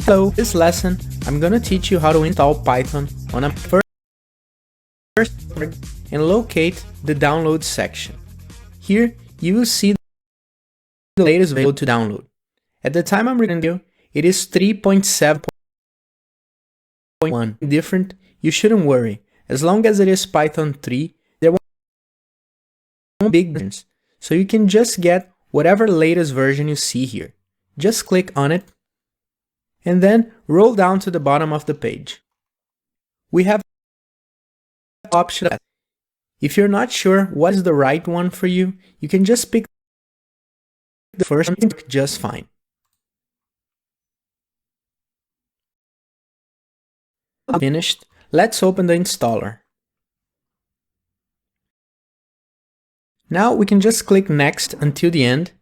So this lesson, I'm gonna teach you how to install Python on a first and locate the download section. Here you will see the latest video to download. At the time I'm recording you, it is 3.7.1 different. You shouldn't worry. As long as it is Python 3, there won't be big difference. So you can just get whatever latest version you see here. Just click on it and then roll down to the bottom of the page. We have an option. If you're not sure what is the right one for you, you can just pick the first one just fine. Finished. Let's open the installer. Now we can just click next until the end.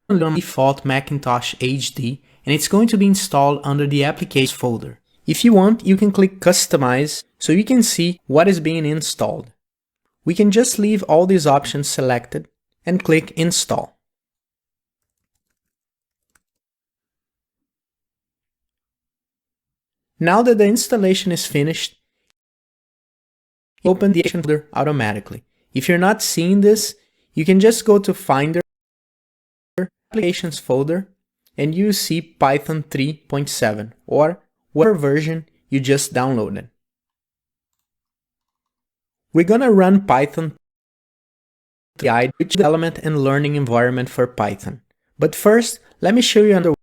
Default Macintosh HD, and it's going to be installed under the applications folder. If you want, you can click customize so you can see what is being installed. We can just leave all these options selected and click install. Now that the installation is finished, open the folder automatically. If you're not seeing this, you can just go to Finder, Applications folder, and you see Python 3.7 or whatever version you just downloaded. We're gonna run Python 3, which is the development and learning environment for Python. But first, let me show you another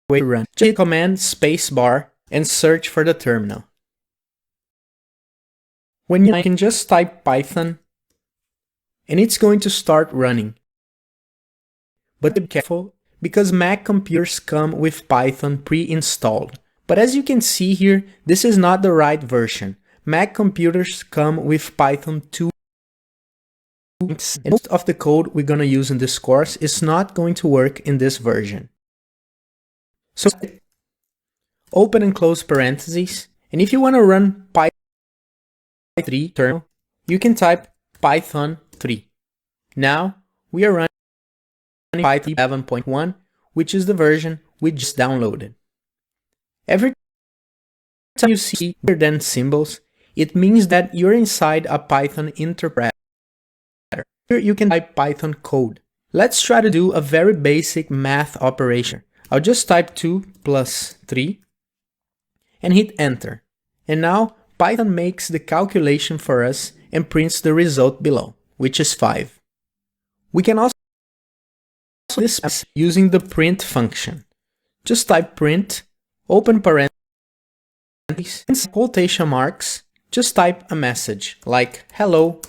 way to run. Just command spacebar and search for the terminal. When you can just type Python and it's going to start running. But be careful because Mac computers come with Python pre-installed. But as you can see here, this is not the right version. Mac computers come with Python 2. And most of the code we're going to use in this course is not going to work in this version. So open and close parentheses. And if you want to run Python 3 terminal, you can type Python 3. Now we are running Python 11.1, which is the version we just downloaded. Every time you see greater than symbols, it means that you're inside a Python interpreter. Here you can type Python code. Let's try to do a very basic math operation. I'll just type 2 plus 3 and hit enter. And now Python makes the calculation for us and prints the result below, which is 5. We can also do this using the print function. Just type print, open parentheses, and quotation marks. Just type a message like hello.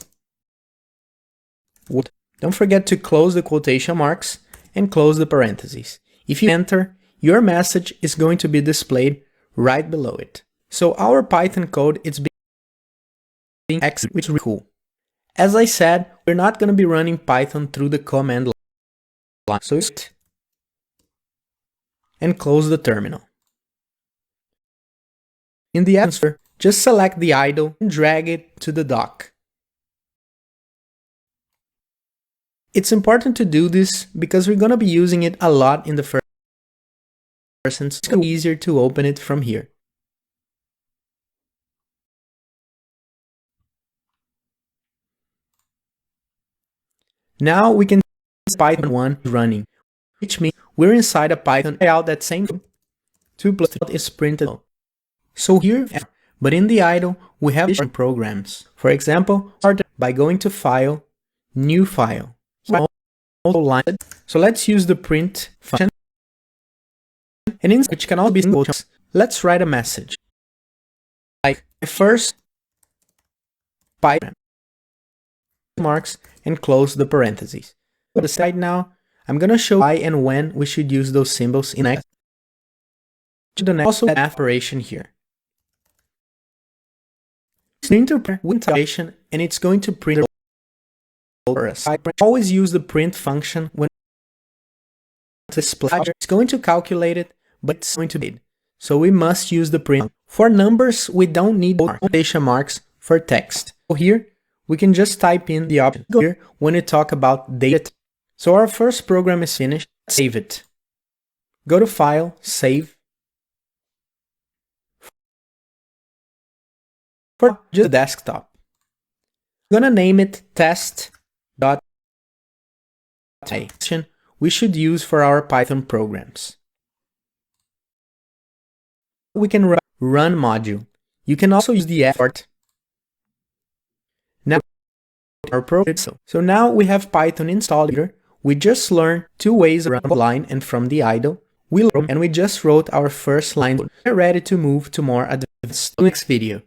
Don't forget to close the quotation marks and close the parentheses. If you enter, your message is going to be displayed right below it. So our Python code is being executed, which is really cool. As I said, we're not going to be running Python through the command line. So and close the terminal. In the answer, just select the idle and drag it to the dock. It's important to do this because we're going to be using it a lot in the first person, so it's going to be easier to open it from here. Now we can see Python 1 running, which means we're inside a Python layout that same 2 plus 3 is printed. So here, but in the idle, we have different programs. For example, start by going to File, New File. So let's use the print function, and in which can also be simple. Let's write a message. Like first Python marks and close the parentheses. For the side now, I'm gonna show why and when we should use those symbols in next to the next also math operation here. It's going to print with operation and it's going to print for us. I always use the print function when it's going to calculate it, but it's going to be. So we must use the print. For numbers, we don't need quotation marks for text. So here, we can just type in the option here when we talk about data. So our first program is finished. Save it. Go to File, Save. For just desktop. I'm gonna name it test.py. We should use for our Python programs. We can run module. You can also use the effort. Now our program. So now we have Python installed here. We just learned two ways around the line and from the idle. And we just wrote our first line. We're ready to move to more advanced next video.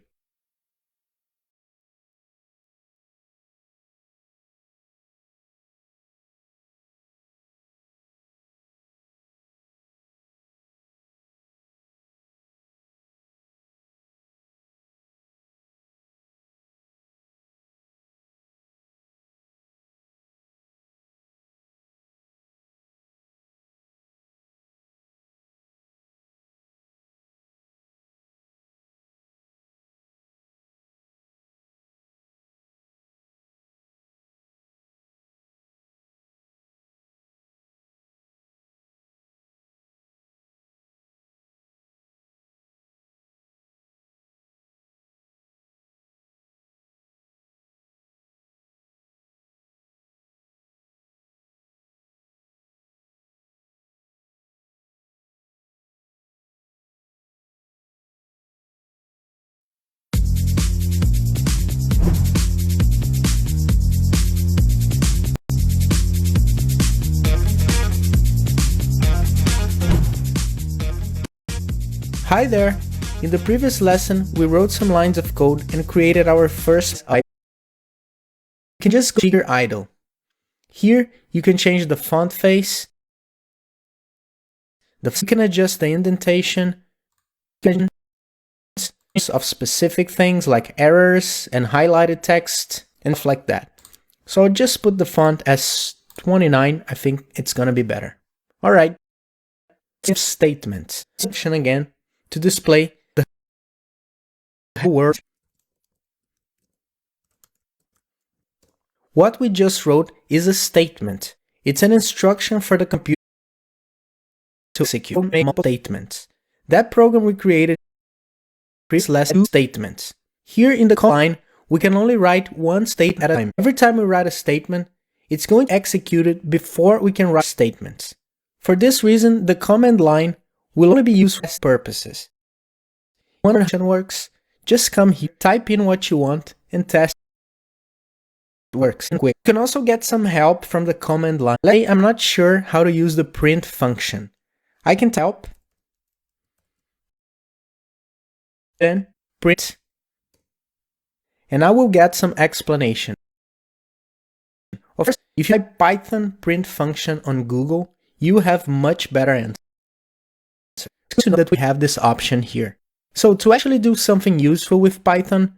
Hi there! In the previous lesson, we wrote some lines of code and created our first idle. You can just go to your idle. Here, you can change the font face. You can adjust the indentation of specific things like errors and highlighted text and stuff like that. So I'll just put the font as 29. I think it's gonna be better. Alright. If statements. Section again. To display the word. What we just wrote is a statement. It's an instruction for the computer to execute multiple statements. That program we created is less two statements. Here in the line, we can only write one statement at a time. Every time we write a statement, it's going to execute it before we can write statements. For this reason, the command line will only be used for test purposes. When it works, just come here, type in what you want, and test it works quick. You can also get some help from the command line. Let's say I'm not sure how to use the print function. I can help, then print, and I will get some explanation. Of course, if you type Python print function on Google, you have much better answers. It's good to know that we have this option here. So to actually do something useful with Python,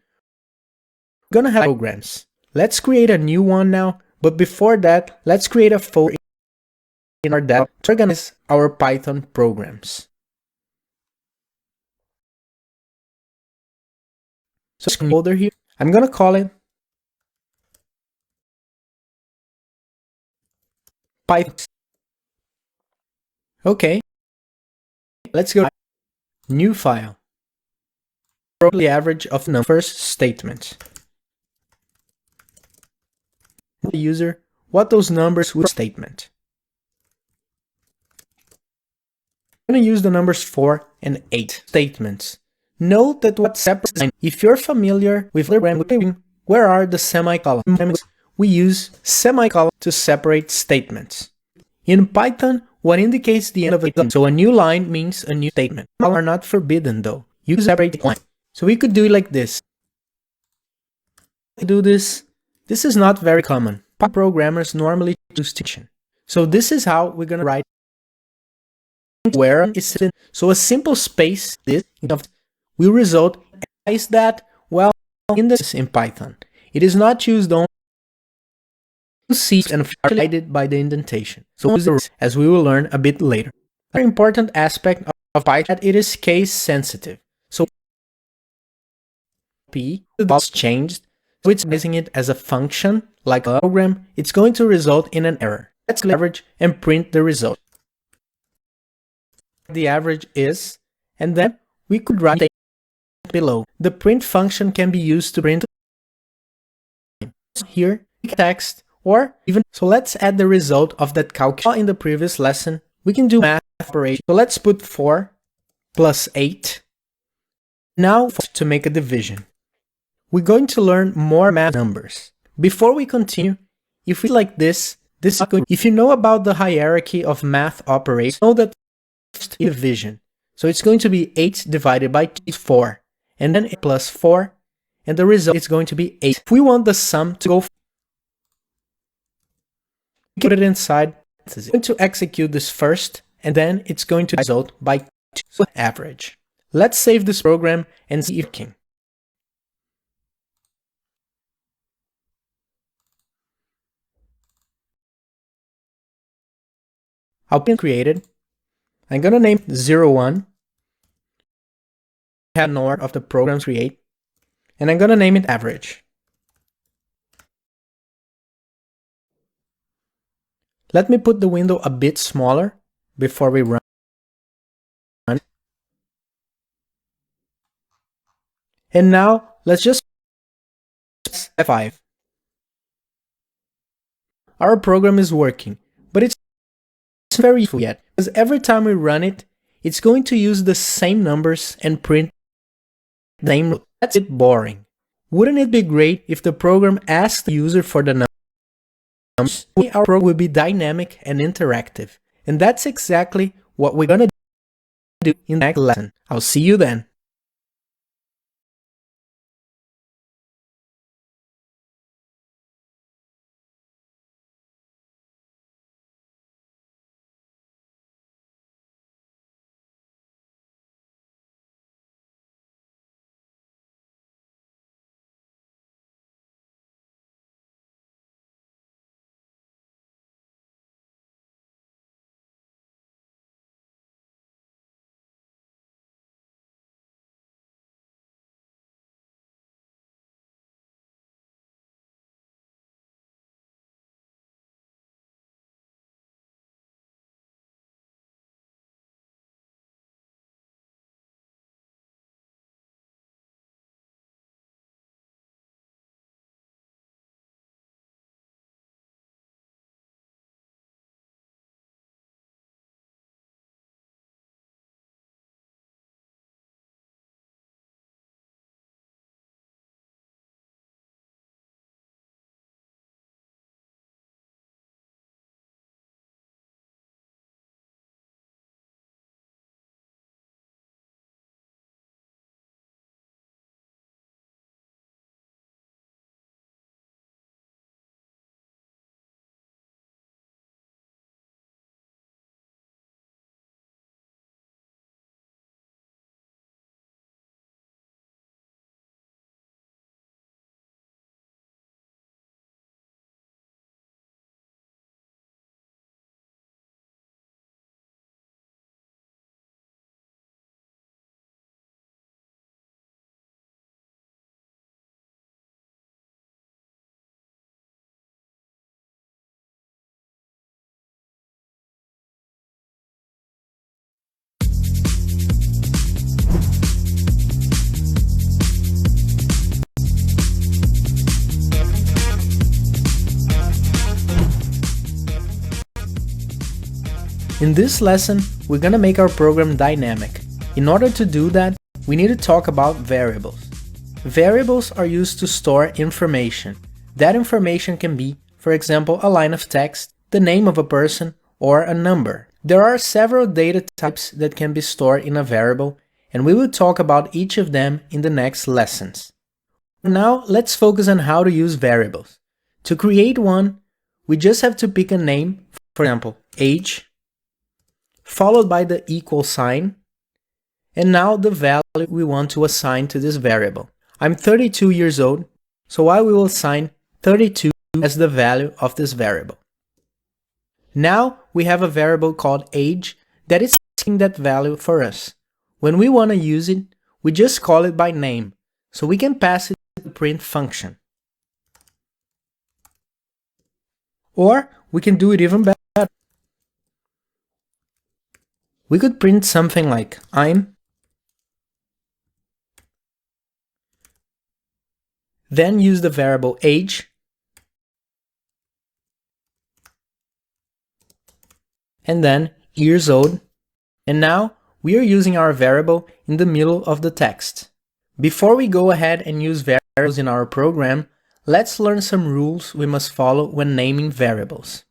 we're gonna have programs. Let's create a new one now, but before that, let's create a folder in our data to organize our Python programs. So folder here, I'm gonna call it Python. Okay, let's go to new file. The average of the first statement. The user, what those numbers would statement. I'm going to use the numbers 4 and 8 statements. Note that what separates, if you're familiar with programming, where are the semicolons? We use semicolons to separate statements. In Python, what indicates the end of a line. So a new line means a new statement. All are not forbidden though. You can separate line. So we could do it like this. To do this, this is not very common. Programmers normally use distinction. So this is how we're gonna write where is it. So a simple space this will result is that well in this in Python. It is not used only C and highlighted by the indentation. So as we will learn a bit later. Another important aspect of Python that it is case sensitive. So P was changed, so it's using it as a function like a program, it's going to result in an error. Let's leverage and print the result. the average is, and then we could write below. The print function can be used to print here text or even. So let's add the result of that calculation. In the previous lesson, we can do math operation. So let's put 4 plus 8. Now to make a division. We're going to learn more math numbers. Before we continue, if we like this is good. If you know about the hierarchy of math operations, know that first division. So it's going to be 8 divided by 2 is 4. And then 8 plus 4. And the result is going to be 8. If we want the sum to go, put it inside. It's going to execute this first, and then it's going to result by 2 average. Let's save this program and see if it can. I'll be created. I'm gonna name 01. Have north of the programs create, and I'm gonna name it average. Let me put the window a bit smaller before we run. And now let's just F5. Our program is working, but it's very useful yet, because every time we run it, it's going to use the same numbers and print the same. That's it boring. Wouldn't it be great if the program asked the user for the numbers? Our program will be dynamic and interactive, and that's exactly what we're gonna do in the next lesson. I'll see you then. In this lesson, we're gonna make our program dynamic. In order to do that, we need to talk about variables. Variables are used to store information. That information can be, for example, a line of text, the name of a person, or a number. There are several data types that can be stored in a variable, and we will talk about each of them in the next lessons. Now, let's focus on how to use variables. To create one, we just have to pick a name, for example, age, followed by the equal sign, and now the value we want to assign to this variable. I'm 32 years old, so I will assign 32 as the value of this variable. Now we have a variable called age that is taking that value for us. When we want to use it, we just call it by name, so we can pass it to the print function. Or we can do it even better. We could print something like I'm, then use the variable age, and then years old, and now we are using our variable in the middle of the text. Before we go ahead and use variables in our program, let's learn some rules we must follow when naming variables.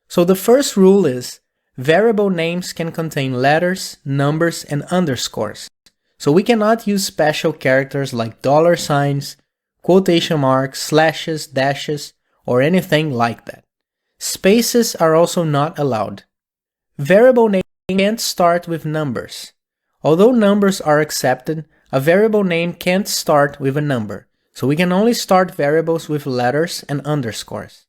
So the first rule is, variable names can contain letters, numbers, and underscores. So we cannot use special characters like dollar signs, quotation marks, slashes, dashes, or anything like that. Spaces are also not allowed. Variable names can't start with numbers. Although numbers are accepted, a variable name can't start with a number, so we can only start variables with letters and underscores.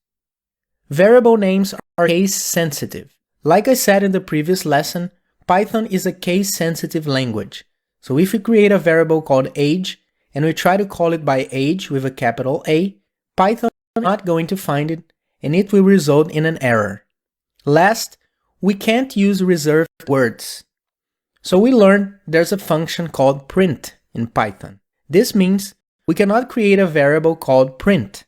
Variable names are case-sensitive. Like I said in the previous lesson, Python is a case-sensitive language. So if we create a variable called age, and we try to call it by age with a capital A, Python is not going to find it, and it will result in an error. Last, we can't use reserved words. So we learned there's a function called print in Python. This means we cannot create a variable called print.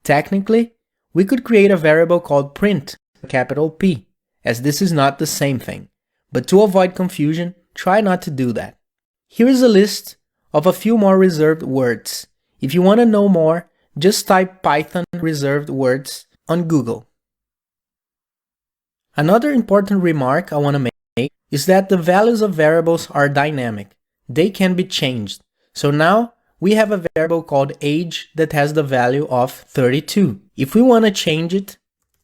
Technically, we could create a variable called print, capital P, as this is not the same thing. But to avoid confusion, try not to do that. Here is a list of a few more reserved words. If you want to know more, just type Python reserved words on Google. Another important remark I want to make is that the values of variables are dynamic. They can be changed. So now we have a variable called age that has the value of 32. If we want to change it,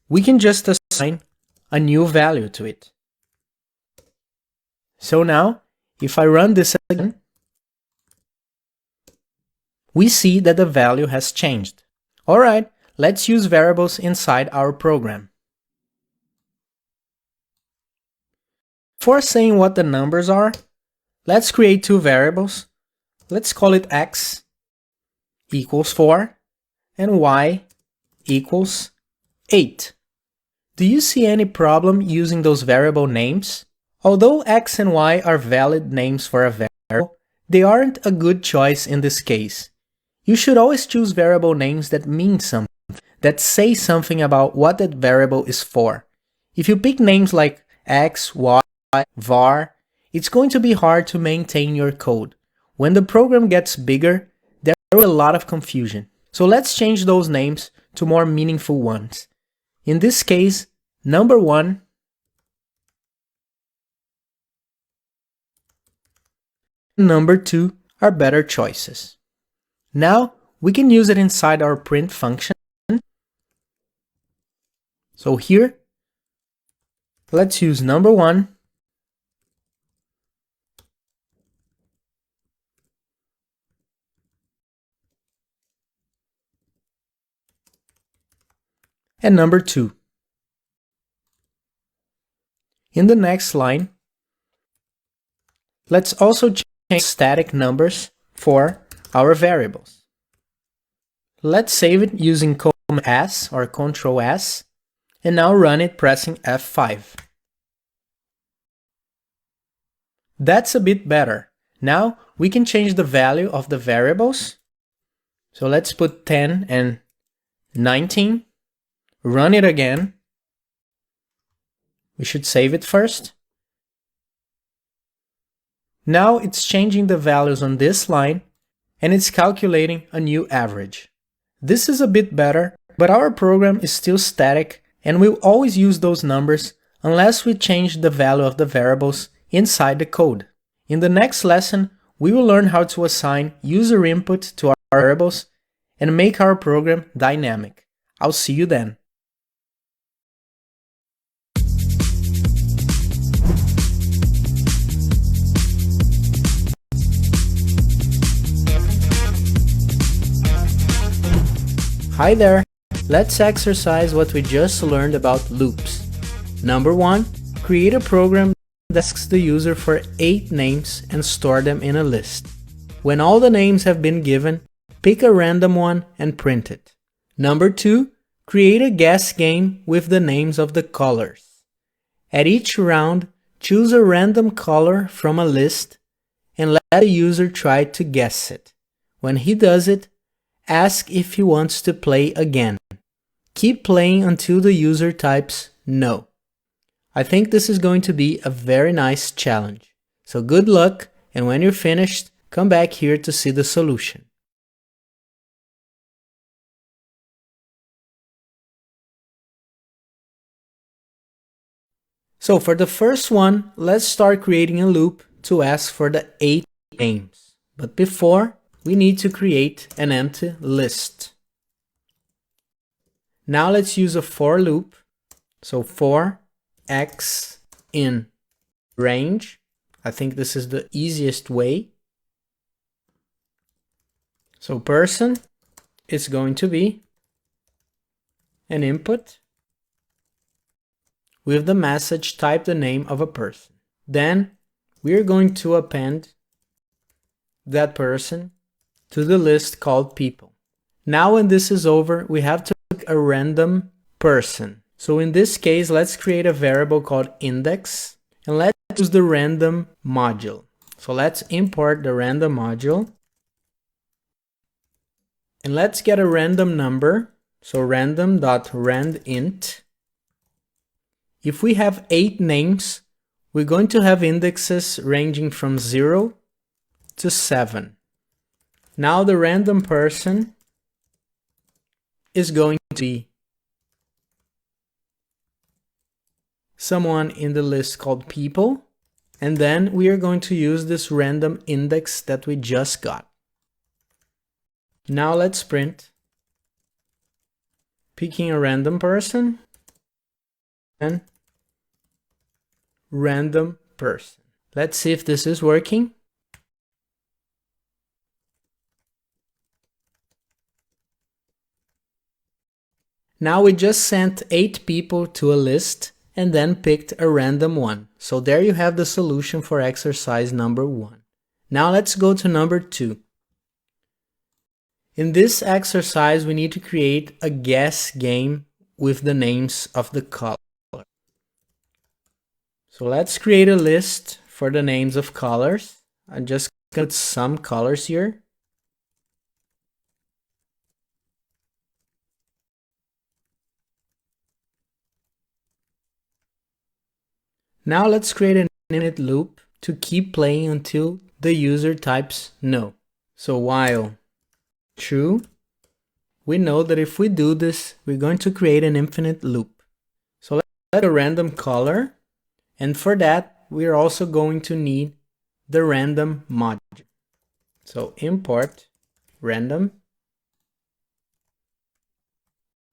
we can just assign a new value to it. So now, if I run this again, we see that the value has changed. Alright, let's use variables inside our program. Before saying what the numbers are, let's create two variables. Let's call it x equals 4 and y equals 8. Do you see any problem using those variable names? Although x and y are valid names for a variable, they aren't a good choice in this case. You should always choose variable names that mean something, that say something about what that variable is for. If you pick names like x, y, var, it's going to be hard to maintain your code. When the program gets bigger, there will be a lot of confusion. So let's change those names to more meaningful ones. In this case, number 1 and number 2 are better choices. Now we can use it inside our print function. So here, let's use number 1 and number 2. In the next line, let's also change static numbers for our variables. Let's save it using Command S or Control S, and now run it pressing F5. That's a bit better. Now we can change the value of the variables. So let's put 10 and 19. Run it again. We should save it first. Now it's changing the values on this line, and it's calculating a new average. This is a bit better, but our program is still static, and we'll always use those numbers unless we change the value of the variables inside the code. In the next lesson, we will learn how to assign user input to our variables and make our program dynamic. I'll see you then. Hi there! Let's exercise what we just learned about loops. Number 1, create a program that asks the user for 8 names and store them in a list. When all the names have been given, pick a random one and print it. Number 2, create a guess game with the names of the colors. At each round, Choose a random color from a list and let the user try to guess it. When he does it, ask if he wants to play again. Keep playing until the user types no. I think this is going to be a very nice challenge. So good luck, and when you're finished, come back here to see the solution. So for the first one, let's start creating a loop to ask for the 8 names. But before, we need to create an empty list. Now let's use a for loop. So for x in range. I think this is the easiest way. So person is going to be an input. With the message, type the name of a person. Then we are going to append that person to the list called people. Now when this is over, we have to pick a random person. So in this case, let's create a variable called index and let's use the random module. So let's import the random module and let's get a random number. So random.randint. If we have 8 names, we're going to have indexes ranging from 0 to 7. Now the random person is going to be someone in the list called people, and then we are going to use this random index that we just got. Now let's print picking a random person and random person. Let's see if this is working. Now we just sent 8 people to a list and then picked a random one. So there you have the solution for exercise number 1. Now let's go to number 2. In this exercise, we need to create a guess game with the names of the color. So let's create a list for the names of colors. I'm just going to put some colors here. Now let's create an infinite loop to keep playing until the user types no. So while true, we know that if we do this, we're going to create an infinite loop. So let's add a random color. And for that, we are also going to need the random module. So import random.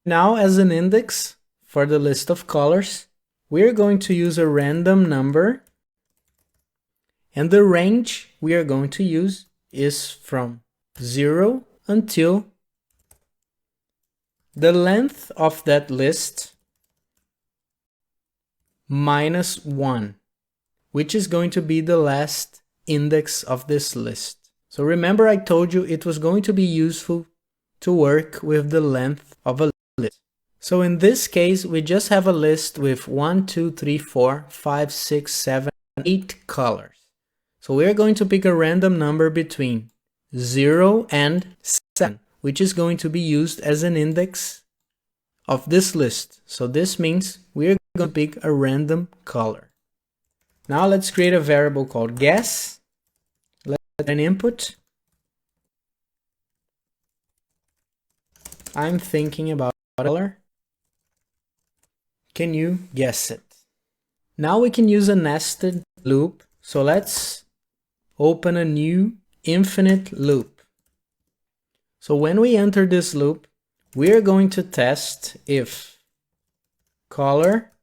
Now as an index for the list of colors, we are going to use a random number. And the range we are going to use is from 0 until the length of that list minus 1, which is going to be the last index of this list. So remember I told you it was going to be useful to work with the length of a list. So in this case, we just have a list with 1, 2, 3, 4, 5, 6, 7, 8 colors. So we're going to pick a random number between 0 and 7, which is going to be used as an index of this list. So this means we're going to pick a random color. Now let's create a variable called guess. Let's add an input. I'm thinking about color. Can you guess it? Now we can use a nested loop. So let's open a new infinite loop. So when we enter this loop, we are going to test if color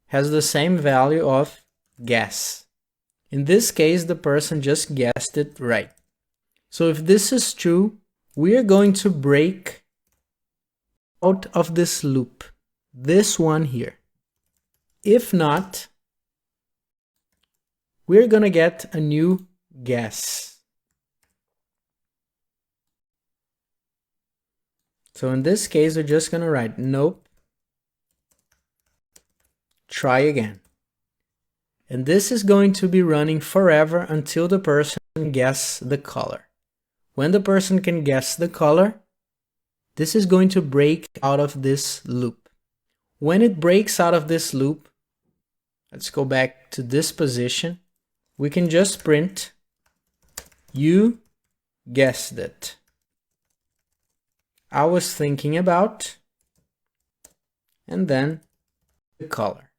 has the same value of guess. In this case, the person just guessed it right. So if this is true, we are going to break out of this loop, this one here. If not, we're going to get a new guess. So in this case, we're just going to write nope. Try again. And this is going to be running forever until the person can guess the color. When the person can guess the color, this is going to break out of this loop. When it breaks out of this loop, let's go back to this position. We can just print, you guessed it. I was thinking about, and then the color.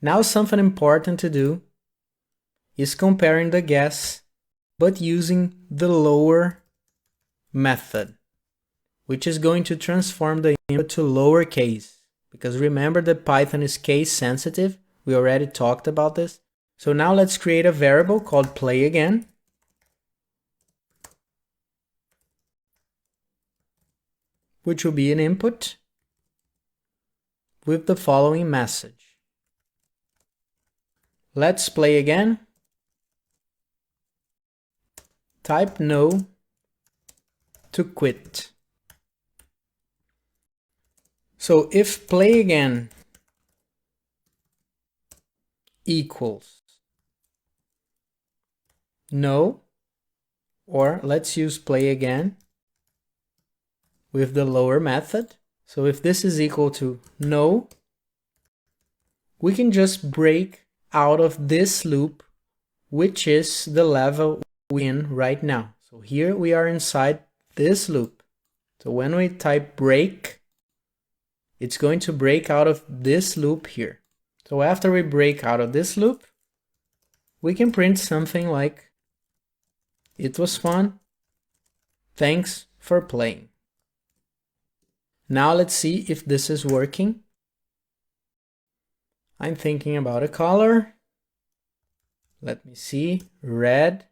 Now something important to do is comparing the guess, but using the lower method, which is going to transform the input to lowercase. Because remember that Python is case sensitive. We already talked about this. So now let's create a variable called play again. Which will be an input with the following message. Let's play again. Type no to quit. So if play again equals no, or let's use play again with the lower method. So if this is equal to no, we can just break out of this loop, which is the level we're in right now. So here we are inside this loop. So when we type break, it's going to break out of this loop here. So after we break out of this loop, we can print something like, it was fun, thanks for playing. Now let's see if this is working. I'm thinking about a color. Let me see. Red.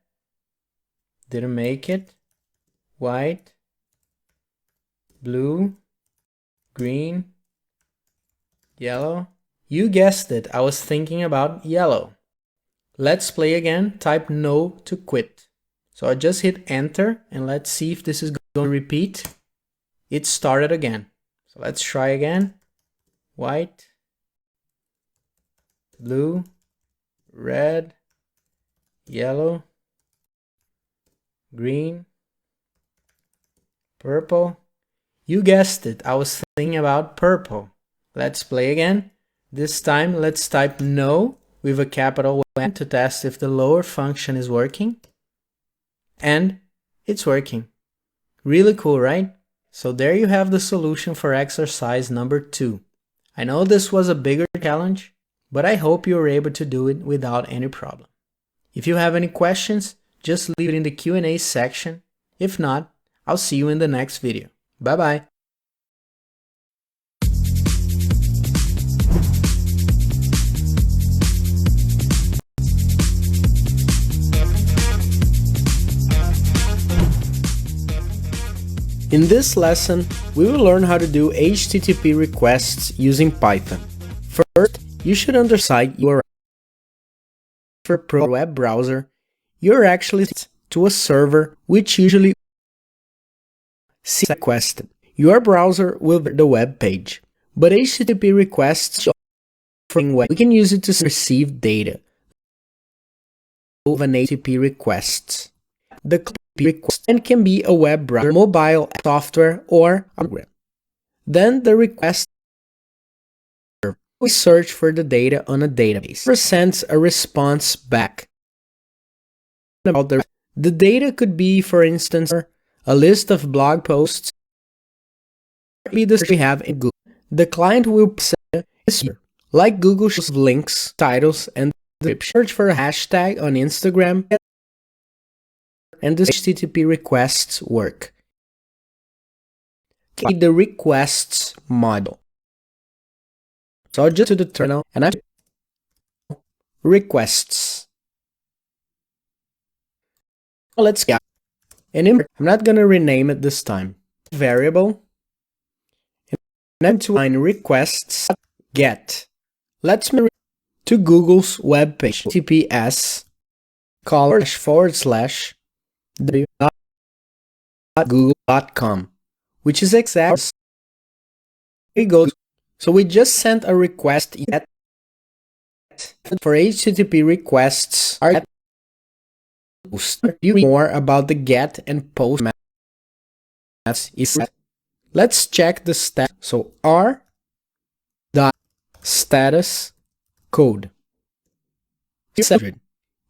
Didn't make it. White. Blue. Green. Yellow. You guessed it. I was thinking about yellow. Let's play again. Type no to quit. So I just hit enter and let's see if this is going to repeat. It started again. So let's try again. White, blue, red, yellow, green, purple. You guessed it. I was thinking about purple. Let's play again. This time let's type no with a capital N to test if the lower function is working. And it's working. Really cool, right? So there you have the solution for exercise number 2. I know this was a bigger challenge, but I hope you were able to do it without any problem. If you have any questions, just leave it in the Q&A section. If not, I'll see you in the next video. Bye bye. In this lesson, we will learn how to do HTTP requests using Python. First, you should understand your for Pro web browser. You're actually to a server which usually requested. Your browser will be the web page, but HTTP requests we can use it to receive data of an HTTP requests. The request and can be a web browser, mobile software, or a program. Then the request we search for the data on a database. It sends a response back. About the data could be, for instance, a list of blog posts. Be the we have in Google. The client will send here, like Google shows links, titles, and description. Search for a hashtag on Instagram. And the HTTP requests work. Okay, the requests model. So I'll just to the terminal and I requests. Let's get an I'm not gonna rename it this time. Variable. And then to line requests get. Let's move to Google's webpage. HTTPS //w.google.com, which is exactly it goes. So we just sent a request yet for HTTP requests are post. More about the get and post methods is set. Let's check the status. So r dot status code.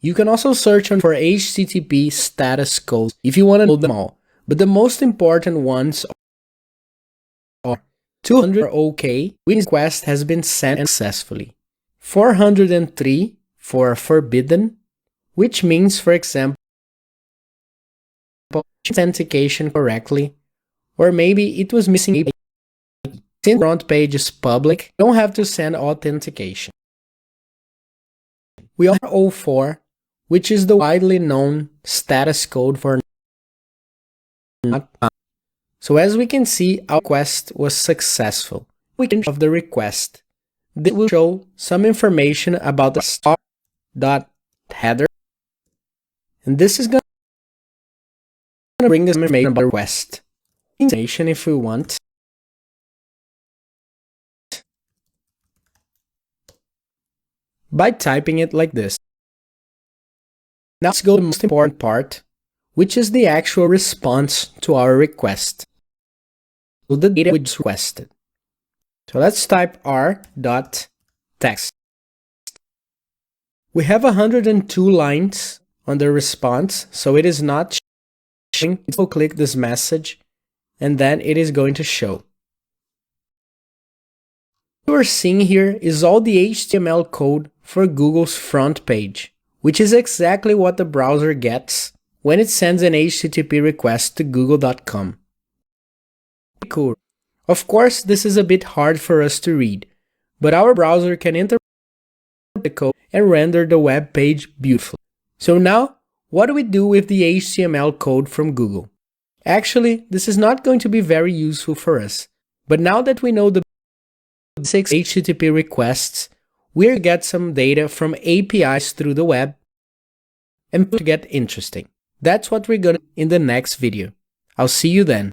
You can also search for HTTP status codes if you want to know them all, but the most important ones are 200 OK, request has been sent successfully. 403 for forbidden, which means, for example, authentication correctly, or maybe it was missing a since the front page is public, you don't have to send authentication. We are 04, which is the widely known status code for not. So as we can see, our request was successful. We can of the request. This will show some information about the star.header. And this is going to bring us information about the request. Information if we want. By typing it like this. Now let's go to the most important part, which is the actual response to our request. So the data we just requested. So let's type r.text. We have 102 lines on the response, so it is not showing. We'll click this message, and then it is going to show. What we're seeing here is all the HTML code for Google's front page, which is exactly what the browser gets when it sends an HTTP request to google.com. Cool. Of course, this is a bit hard for us to read, but our browser can interpret the code and render the web page beautifully. So now, what do we do with the HTML code from Google? Actually, this is not going to be very useful for us, but now that we know the 6 HTTP requests, we'll get some data from APIs through the web and to get interesting. That's what we're going to do in the next video. I'll see you then.